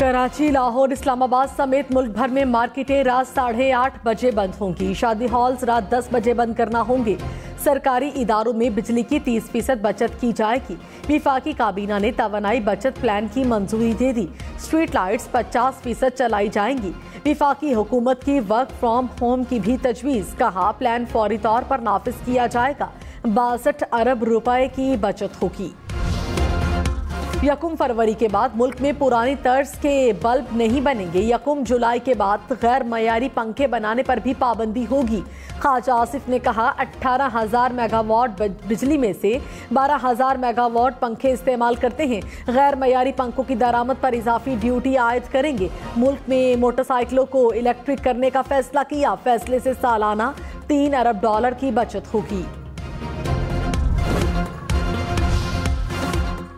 कराची, लाहौर, इस्लामाबाद समेत मुल्क भर में मार्केटें रात 8:30 बजे बंद होंगी। शादी हॉल्स रात 10 बजे बंद करना होंगे। सरकारी इदारों में बिजली की 30% बचत की जाएगी। विफाकी काबीना ने तवानाई बचत प्लान की मंजूरी दे दी। स्ट्रीट लाइट्स 50% चलाई जाएंगी। विफाकी हुकूमत की वर्क फ्रॉम होम की भी तजवीज़, कहा प्लान फौरी तौर पर नाफिज किया जाएगा। 62 अरब रुपए की बचत होगी। 1 फरवरी के बाद मुल्क में पुरानी तर्ज के बल्ब नहीं बनेंगे। 1 जुलाई के बाद गैर मयारी पंखे बनाने पर भी पाबंदी होगी। ख्वाजा आसिफ ने कहा 18,000 मेगावाट बिजली में से 12,000 मेगावाट पंखे इस्तेमाल करते हैं। गैर मयारी पंखों की दरामद पर इजाफी ड्यूटी आयद करेंगे। मुल्क में मोटरसाइकिलों को इलेक्ट्रिक करने का फैसला किया। फैसले से सालाना $3 अरब की बचत होगी।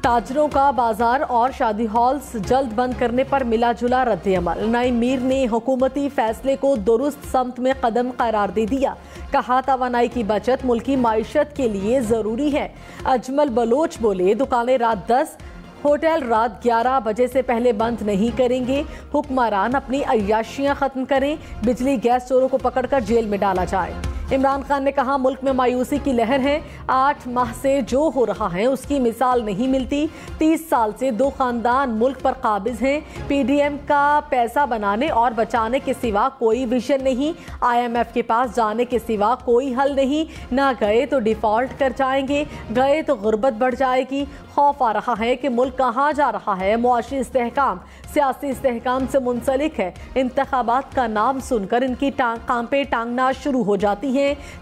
ताजरों का बाजार और शादी हॉल्स जल्द बंद करने पर मिला जुला रद्द-ए-अमल। नईम मीर ने हुकूमती फैसले को दुरुस्त समत में कदम करार दे दिया। कहा तवानाई की बचत मुल्की माइशत के लिए जरूरी है। अजमल बलोच बोले दुकानें रात 10, होटल रात 11 बजे से पहले बंद नहीं करेंगे। हुक्मरान अपनी अय्याशियां खत्म करें। बिजली गैस चोरों को पकड़कर जेल में डाला जाए। इमरान खान ने कहा मुल्क में मायूसी की लहर है। 8 माह से जो हो रहा है उसकी मिसाल नहीं मिलती। 30 साल से 2 खानदान मुल्क पर काबिज हैं। PDM का पैसा बनाने और बचाने के सिवा कोई विजन नहीं। IMF के पास जाने के सिवा कोई हल नहीं। ना गए तो डिफॉल्ट कर जाएंगे, गए तो गुर्बत बढ़ जाएगी। खौफ आ रहा है कि मुल्क कहाँ जा रहा है। मुआशी इस्तेहकाम सियासी इस्तेहकाम से मुंसलिक है। इंतखाबात का नाम सुनकर इनकी कांपे टांगना शुरू हो जाती हैं।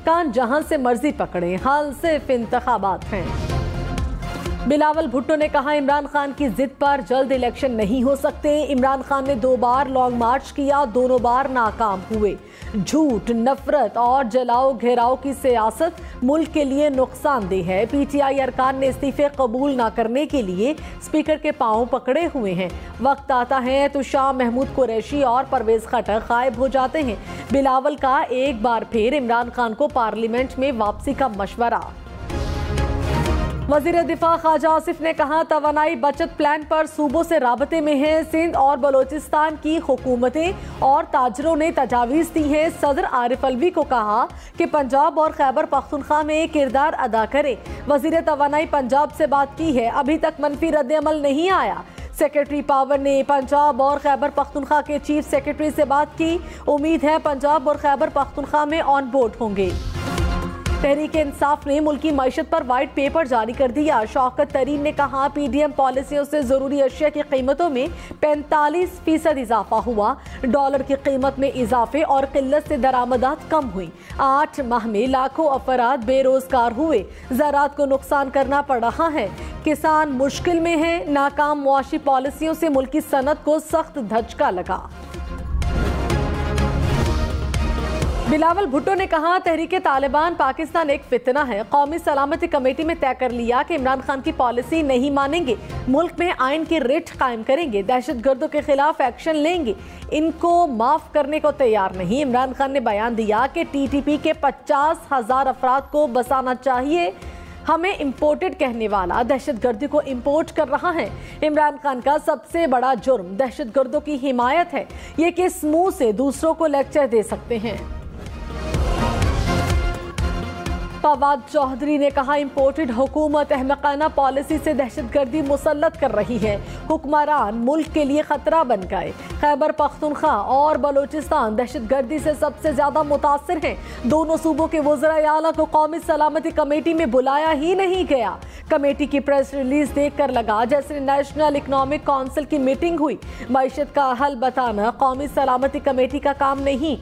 कान जहां से मर्जी पकड़े, हाल सिर्फ इंतखाबात हैं। बिलावल भुट्टो ने कहा इमरान खान की जिद पर जल्द इलेक्शन नहीं हो सकते। इमरान खान ने 2 बार लॉन्ग मार्च किया, दोनों बार नाकाम हुए। झूठ, नफरत और जलाओ घेराव की सियासत मुल्क के लिए नुकसानदेह है। PTI अरकान ने इस्तीफे कबूल न करने के लिए स्पीकर के पांव पकड़े हुए हैं। वक्त आता है तो शाह महमूद कुरैशी और परवेज खट्टर गायब हो जाते हैं। बिलावल का एक बार फिर इमरान खान को पार्लियामेंट में वापसी का मशवरा। वज़ीर दिफा ख्वाजा आसिफ ने कहा तवानाई बचत प्लान पर सूबों से राबते में है। सिंध और बलोचिस्तान की हुकूमतें और ताजरों ने तजावीज़ दी है। सदर आरिफ अलवी को कहा कि पंजाब और खैबर पख्तूनख्वा में किरदार अदा करे। वज़ीर तवानाई पंजाब से बात की है, अभी तक मनफी रद्द-ए-अमल नहीं आया। सेक्रेटरी पावर ने पंजाब और खैबर पख्तूनख्वा के चीफ सेक्रेटरी से बात की। उम्मीद है पंजाब और खैबर पख्तूनख्वा में ऑन बोर्ड होंगे। तहरीक इंसाफ ने मुल्की मईशत पर वाइट पेपर जारी कर दिया। शौकत तरीन ने कहा PDM पॉलिसियों से जरूरी अशिया की कीमतों में 45% इजाफा हुआ। डॉलर की कीमत में इजाफे और किल्लत से दरामदात कम हुई। 8 माह में लाखों अफराद बेरोजगार हुए। ज़राअत को नुकसान करना पड़ रहा है। किसान मुश्किल में है। नाकाम मुआशी पॉलिसियों से मुल्की सनत को सख्त धचका लगा। बिलावल भुट्टो ने कहा तहरीक तालिबान पाकिस्तान एक फितना है। कौमी सलामती कमेटी में तय कर लिया कि इमरान खान की पॉलिसी नहीं मानेंगे। मुल्क में आइन की रिट कायम करेंगे। दहशतगर्दों के खिलाफ एक्शन लेंगे। इनको माफ करने को तैयार नहीं। इमरान खान ने बयान दिया कि TTP के 50,000 अफराद को बसाना चाहिए। हमें इम्पोर्टेड कहने वाला दहशतगर्दी को इम्पोर्ट कर रहा है। इमरान खान का सबसे बड़ा जुर्म दहशतगर्दों की हिमायत है। ये किस मुंह से दूसरों को लेक्चर दे सकते हैं। फवाद चौधरी ने कहा इम्पोर्टेड हुकूमत अहमकाना पॉलिसी से दहशतगर्दी मुसल्लत कर रही है। हुक्मरान मुल्क के लिए खतरा बन गए। खैबर पख्तूनख्वा और बलोचिस्तान दहशतगर्दी से सबसे ज्यादा मुतासिर हैं। दोनों सूबों के वज़राए आला को कौमी सलामती कमेटी में बुलाया ही नहीं गया। कमेटी की प्रेस रिलीज देखकर लगा जैसे नेशनल इकनॉमिक काउंसिल की मीटिंग हुई। मईशत का हल बताना कौमी सलामती कमेटी का काम नहीं।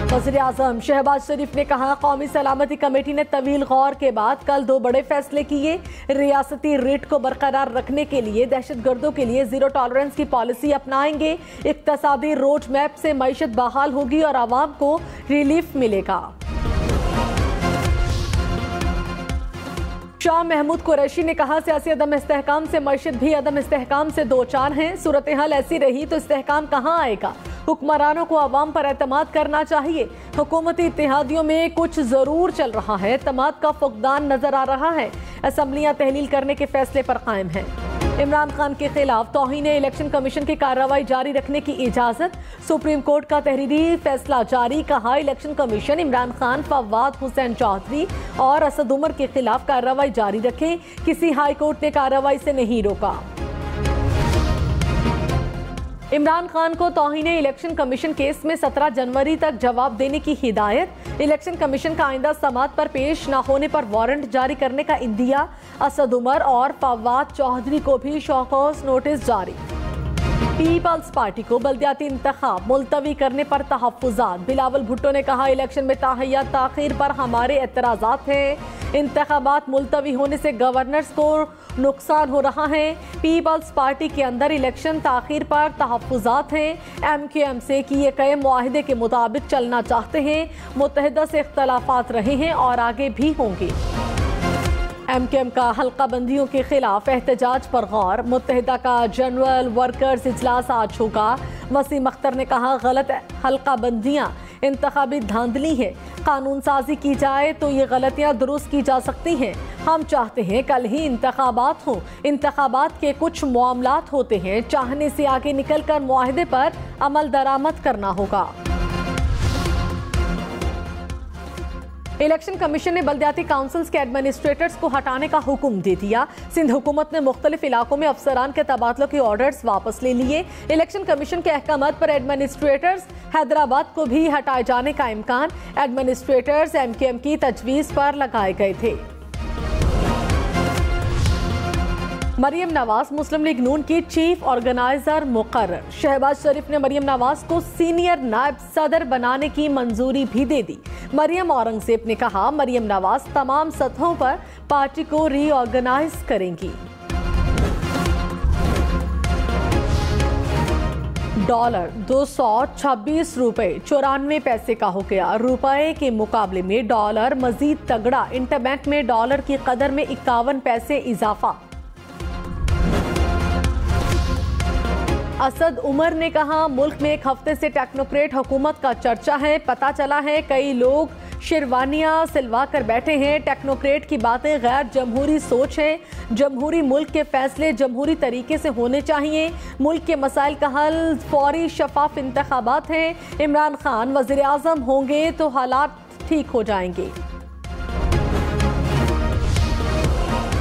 वज़ीर आज़म शहबाज शरीफ ने कहा कौमी सलामती कमेटी ने तवील गौर के बाद कल 2 बड़े फैसले किए। रियासती रेट को बरकरार रखने के लिए दहशतगर्दों के लिए जीरो टॉलरेंस की पॉलिसी अपनाएंगे। इक्तसादी रोड मैप से मईशत बहाल होगी और आवाम को रिलीफ मिलेगा। शाह महमूद कुरैशी ने कहा सियासी अदम इस्तेहकाम से मईशत भी अदम इस्तेहकाम से दो चार हैं। सूरत हाल ऐसी रही तो इस्तेहकाम कहाँ आएगा। हुक्मरानों को अवाम पर एतमाद करना चाहिए। हुकूमती इत्तेहादियों में कुछ जरूर चल रहा है। एतमाद का फुकदान नजर आ रहा है। असम्बलियां तहलील करने के फैसले पर कायम है। इमरान खान के खिलाफ तौहीन इलेक्शन कमीशन की कार्रवाई जारी रखने की इजाजत। सुप्रीम कोर्ट का तहरीरी फैसला जारी। कहा, इलेक्शन कमीशन इमरान खान, फवाद हुसैन चौधरी और असद उमर के खिलाफ कार्रवाई जारी रखे। किसी हाई कोर्ट ने कार्रवाई से नहीं रोका। इमरान खान को तौहीन इलेक्शन कमीशन केस में 17 जनवरी तक जवाब देने की हिदायत। इलेक्शन कमीशन का आइंदा समाअत पर पेश न होने पर वारंट जारी करने का इंदिया। असद उमर और फवाद चौधरी को भी शौकौस नोटिस जारी। पीपल्स पार्टी को बल्दियाती इंतखाब मुलतवी करने पर तहफ्फुज़ात। बिलावल भुट्टो ने कहा, इलेक्शन में ताहिया ताखीर पर हमारे एतराज़ात हैं। इंतखाबात मुलतवी होने से गवर्नर्स को नुकसान हो रहा है। पीपल्स पार्टी के अंदर इलेक्शन ताखीर पर तहफ्फुज़ात हैं। MQM से किए गए मुआहिदे के मुताबिक चलना चाहते हैं। मुत्तहिदा से इख्तलाफात रहे हैं और आगे भी होंगे। MQM का हल्का बंदियों के खिलाफ एहतजाज पर गौर। मुत्तहिदा का जनरल वर्कर्स इजलास आज होगा। वसीम अख्तर ने कहा, गलत हल्का बंदियाँ इंतखाबी धांधली है। कानून साजी की जाए तो ये गलतियाँ दुरुस्त की जा सकती हैं। हम चाहते हैं कल ही इंतखाबात हों। इंतखाबात के कुछ मामलात होते हैं, चाहने से आगे निकलकर मुआहिदे पर अमल दरामद करना होगा। इलेक्शन कमीशन ने बल्दियाती काउंसिल्स के एडमिनिस्ट्रेटर्स को हटाने का हुक्म दे दिया। सिंध हुकूमत ने मुख्तलिफ इलाकों में अफसरान के तबादलों के ऑर्डर्स वापस ले लिए। इलेक्शन कमीशन के अहकामात पर एडमिनिस्ट्रेटर्स हैदराबाद को भी हटाए जाने का इम्कान। एडमिनिस्ट्रेटर्स MQM की तजवीज़ पर लगाए गए थे। मरियम नवाज मुस्लिम लीग नून की चीफ ऑर्गेनाइजर मुकर्रर। शहबाज शरीफ ने मरियम नवाज को सीनियर नायब सदर बनाने की मंजूरी भी दे दी। मरियम औरंगजेब ने कहा, मरियम नवाज तमाम सतहों पर पार्टी को रीऑर्गेनाइज करेंगी। डॉलर 226 रुपए 94 पैसे का हो गया। रुपए के मुकाबले में डॉलर मजीद तगड़ा। इंटरबैंक में डॉलर की कदर में 51 पैसे इजाफा। असद उमर ने कहा, मुल्क में एक हफ्ते से टेक्नोक्रेट हुकूमत का चर्चा है। पता चला है कई लोग शेरवानियां सिलवा कर बैठे हैं। टेक्नोक्रेट की बातें गैर जमहूरी सोच है। जमहूरी मुल्क के फैसले जमहूरी तरीके से होने चाहिए। मुल्क के मसाइल का हल फौरी शफाफ इंतखाबात हैं। इमरान खान वज़ीर आज़म होंगे तो हालात ठीक हो जाएंगे।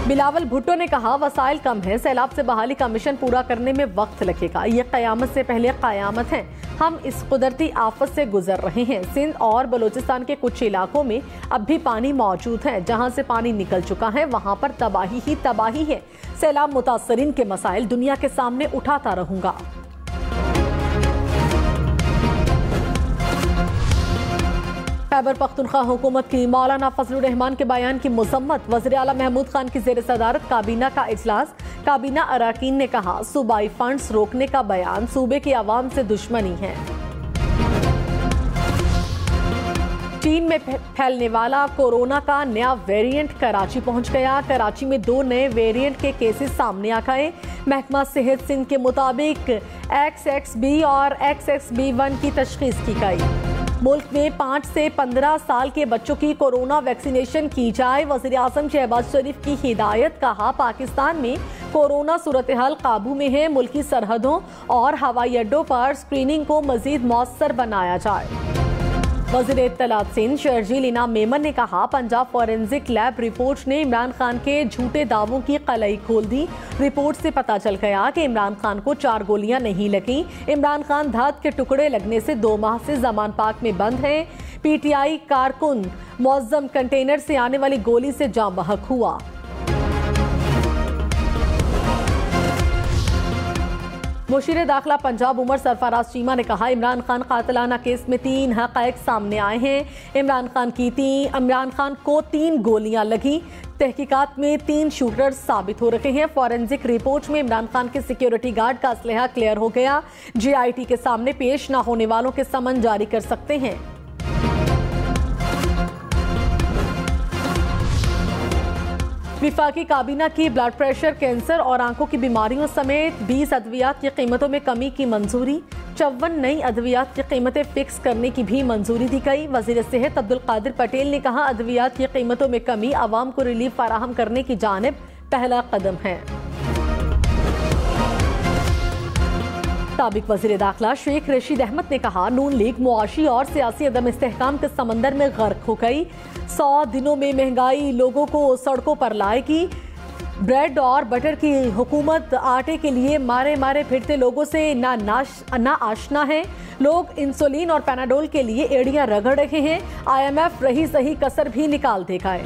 बिलावल भुट्टो ने कहा, वसाइल कम है, सैलाब से बहाली का मिशन पूरा करने में वक्त लगेगा। ये क़यामत से पहले क़यामत है। हम इस कुदरती आफत से गुजर रहे हैं। सिंध और बलूचिस्तान के कुछ इलाकों में अब भी पानी मौजूद है। जहां से पानी निकल चुका है वहां पर तबाही ही तबाही है। सैलाब मुतासरीन के मसाइल दुनिया के सामने उठाता रहूंगा। खैबर पख्तूनख्वा हुकूमत की मौलाना फजलुर रहमान के बयान की मुजम्मत। वज़ीर आला महमूद खान की ज़ेर सदारत काबीना का इजलास। काबीना अराकीन ने कहा, सूबाई फंड्स रोकने का बयान सूबे की आवाम से दुश्मनी है। चीन में फैलने वाला कोरोना का नया वेरिएंट कराची पहुंच गया। कराची में 2 नए वेरिएंट के केसेस सामने आ गए। महकमा सेहत सिंध के मुताबिक XXB और XXB1 की तशखीस की गई। मुल्क में 5 से 15 साल के बच्चों की कोरोना वैक्सीनेशन की जाए। वज़ीर आज़म शहबाज शरीफ की हिदायत। कहा, पाकिस्तान में कोरोना सूरत हाल काबू में है। मुल्की सरहदों और हवाई अड्डों पर स्क्रीनिंग को मजीद मौसर बनाया जाए। वज़ीर इत्तलात सिंध शर्जील इनाम मेमन ने कहा, पंजाब फॉरेंसिक लैब रिपोर्ट ने इमरान खान के झूठे दावों की कलई खोल दी। रिपोर्ट से पता चल गया कि इमरान खान को 4 गोलियां नहीं लगी। इमरान खान धात के टुकड़े लगने से 2 माह से जमान पाक में बंद हैं। PTI कारकुन मुअज़्ज़म कंटेनर से आने वाली गोली से जाँ बहक हुआ। मुशीर दाखिला पंजाब उमर सरफराज चीमा ने कहा, इमरान खान कातिलाना केस में 3 हक़ाइक़ सामने आए हैं। इमरान खान को 3 गोलियां लगी। तहकीकात में 3 शूटर्स साबित हो रहे हैं। फॉरेंसिक रिपोर्ट में इमरान खान के सिक्योरिटी गार्ड का असलहा क्लियर हो गया। JIT के सामने पेश न होने वालों के समन जारी कर सकते हैं। विफाकी काबीना की ब्लड प्रेशर, कैंसर और आंखों की बीमारियों समेत 20 अद्वियात की कीमतों में कमी की मंजूरी। 54 नई अद्वियात की कीमतें फिक्स करने की भी मंजूरी दी गई। वजीर सेहत अब्दुल कादिर पटेल ने कहा, अद्वियात की कीमतों में कमी आवाम को रिलीफ फराहम करने की जानिब पहला कदम है। साबिक वज़ीर दाखिला शेख रशीद अहमद ने कहा, नून लीग मुआशी और सियासी अदम इस्तेहकाम के समंदर में गर्क हो गई। 100 दिनों में महंगाई लोगों को सड़कों पर लाएगी। ब्रेड और बटर की हुकूमत आटे के लिए मारे मारे फिरते लोगों से ना आशना है। लोग इंसुलिन और पैनाडोल के लिए एड़ियां रगड़ रहे हैं। IMF रही सही कसर भी निकाल देगा।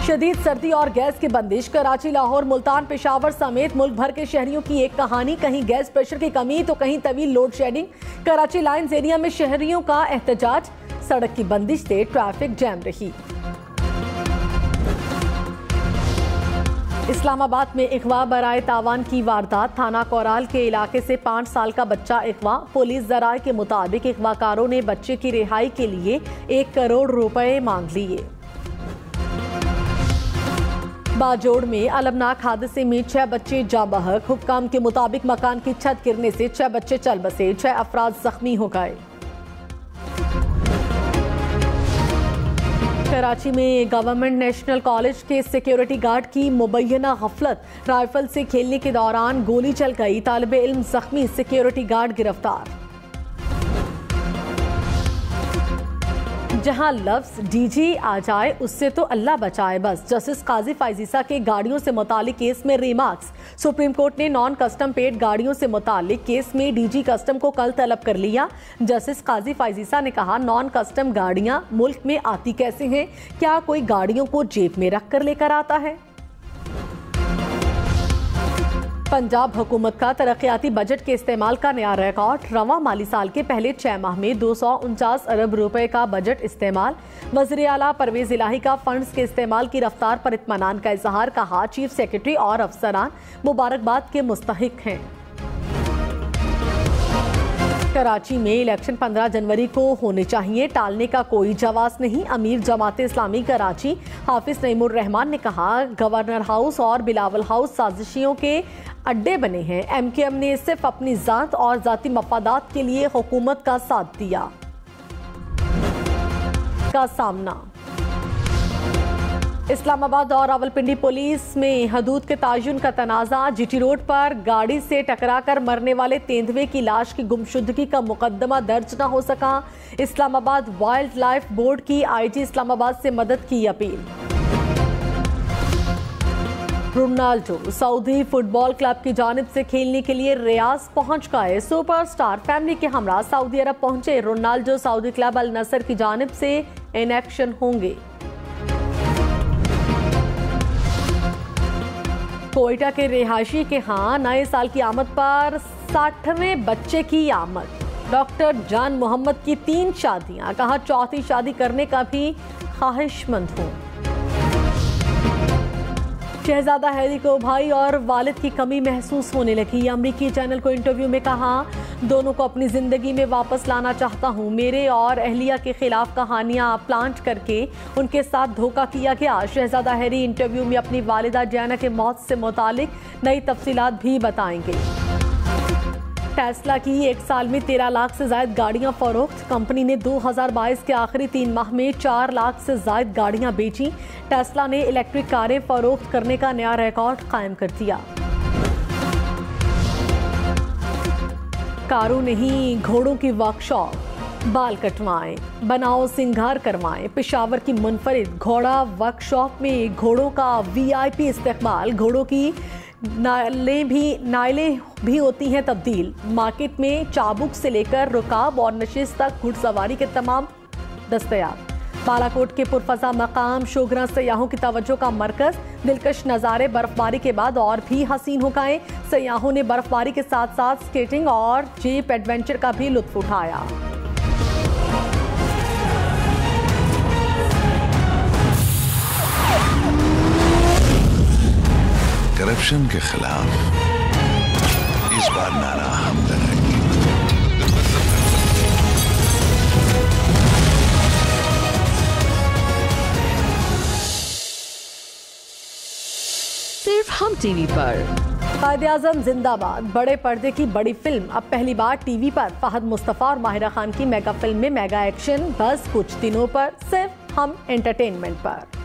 शदीद सर्दी और गैस की बंदिश। कराची, लाहौर, मुल्तान, पेशावर समेत मुल्क भर के शहरियों की एक कहानी। कहीं गैस प्रेशर की कमी तो कहीं तवील load shedding. Karachi lines area में शहरियों का एहतजाज। सड़क की बंदिश से ट्रैफिक जैम रही। इस्लामाबाद में अगवा बराए तावान की वारदात। थाना कोराल के इलाके से 5 साल का बच्चा अगवा। पुलिस जराये के मुताबिक अगवाकारों ने बच्चे की रिहाई के लिए 1 करोड़ रुपए मांग लिए। बाजोड़ में अलमनाक हादसे में 6 बच्चे जाँ बहक। हुक्काम के मुताबिक मकान की छत गिरने से 6 बच्चे चल बसे। 6 अफराद जख्मी हो गए। कराची में गवर्नमेंट नेशनल कॉलेज के सिक्योरिटी गार्ड की मुबैना गफलत। राइफल से खेलने के दौरान गोली चल गई। तालिबे इल्म जख्मी, सिक्योरिटी गार्ड गिरफ्तार। जहां लफ्ज डीजी आ जाए उससे तो अल्लाह बचाए बस। जस्टिस काजी फाइजीसा के गाड़ियों से मुतालिक केस में रिमार्क्स। सुप्रीम कोर्ट ने नॉन कस्टम पेड गाड़ियों से मुतालिक केस में डीजी कस्टम को कल तलब कर लिया। जस्टिस काजी फाइजीसा ने कहा, नॉन कस्टम गाड़ियां मुल्क में आती कैसे हैं? क्या कोई गाड़ियों को जेब में रख कर लेकर आता है? पंजाब हुकूमत का तरक्याती बजट के इस्तेमाल का नया रिकॉर्ड। रवां माली साल के पहले 6 माह में 249 अरब रुपए का बजट इस्तेमाल। वज़ीर आला परवेज इलाही का फंड्स के इस्तेमाल की रफ्तार पर इत्मीनान का इजहार। कहा, चीफ सेक्रेटरी और अफसरान मुबारकबाद के मुस्तहिक हैं। कराची में इलेक्शन 15 जनवरी को होने चाहिए, टालने का कोई जवाब नहीं। अमीर जमात इस्लामी कराची हाफिज नईमुर रहमान ने कहा, गवर्नर हाउस और बिलावल हाउस साजिशियों के अड्डे बने हैं। MKM ने सिर्फ अपनी जात और जाती मफादात के लिए हुकूमत का साथ दिया। का सामना। इस्लामाबाद और रावलपिंडी पुलिस में हदूद के तायुन का तनाज़ा। GT रोड पर गाड़ी से टकराकर मरने वाले तेंदुए की लाश की गुमशुदगी का मुकदमा दर्ज न हो सका। इस्लामाबाद वाइल्ड लाइफ बोर्ड की IG इस्लामाबाद से मदद की appeal. Ronaldo Saudi football club की जानिब से खेलने के लिए रियाज पहुंच गए। सुपरस्टार फैमिली के हमरा सऊदी अरब पहुंचे। रोनाल्डो सऊदी क्लब अल नसर की जानिब से इन एक्शन होंगे। कोयटा के रिहायशी के यहाँ नए साल की आमद पर 60वें बच्चे की आमद। डॉक्टर जान मोहम्मद की 3 शादियां। कहा, चौथी शादी करने का भी ख्वाहिशमंद हूँ। शहजादा हैरी को भाई और वालिद की कमी महसूस होने लगी। अमरीकी चैनल को इंटरव्यू में कहा, दोनों को अपनी जिंदगी में वापस लाना चाहता हूँ। मेरे और अहलिया के खिलाफ कहानियाँ प्लांट करके उनके साथ धोखा किया गया। शहजादा हैरी इंटरव्यू में अपनी वालिदा जैना के मौत से मुतालिक नई तफसीलात भी बताएंगे। टेस्ला की 1 साल में 13 लाख से ज्यादा गाड़ियां फरोख्त। कंपनी ने 2022 के आखिरी 3 माह में 4 लाख से ज्यादा गाड़ियां बेची। टेस्ला ने इलेक्ट्रिक कारें फरोख्त करने का नया रिकॉर्ड कायम कर दिया। कारों नहीं, घोड़ों की वर्कशॉप। बाल कटवाएं, बनाओ सिंगार करवाएं। पेशावर की मुनफरिद घोड़ा वर्कशॉप में घोड़ों का VIP इस्तेमाल। घोड़ों की नाइलें भी होती हैं तब्दील। मार्केट में चाबुक से लेकर रुकाब और नशिश तक घुड़सवारी के तमाम दस्तयाब। बालाकोट के पुरफजा मकाम शोगरा सयाहों की तवज्जो का मरकज। दिलकश नज़ारे बर्फबारी के बाद और भी हसीन हो गए। सयाहों ने बर्फबारी के साथ साथ स्केटिंग और जीप एडवेंचर का भी लुत्फ उठाया। करप्शन के खिलाफ इस बार नारा हम लगाएंगे। सिर्फ हम टीवी पर। कायद-ए-आज़म जिंदाबाद। बड़े पर्दे की बड़ी फिल्म अब पहली बार टीवी पर। फहद मुस्तफा और माहिरा खान की मेगा फिल्म में मेगा एक्शन। बस कुछ दिनों पर सिर्फ हम एंटरटेनमेंट पर।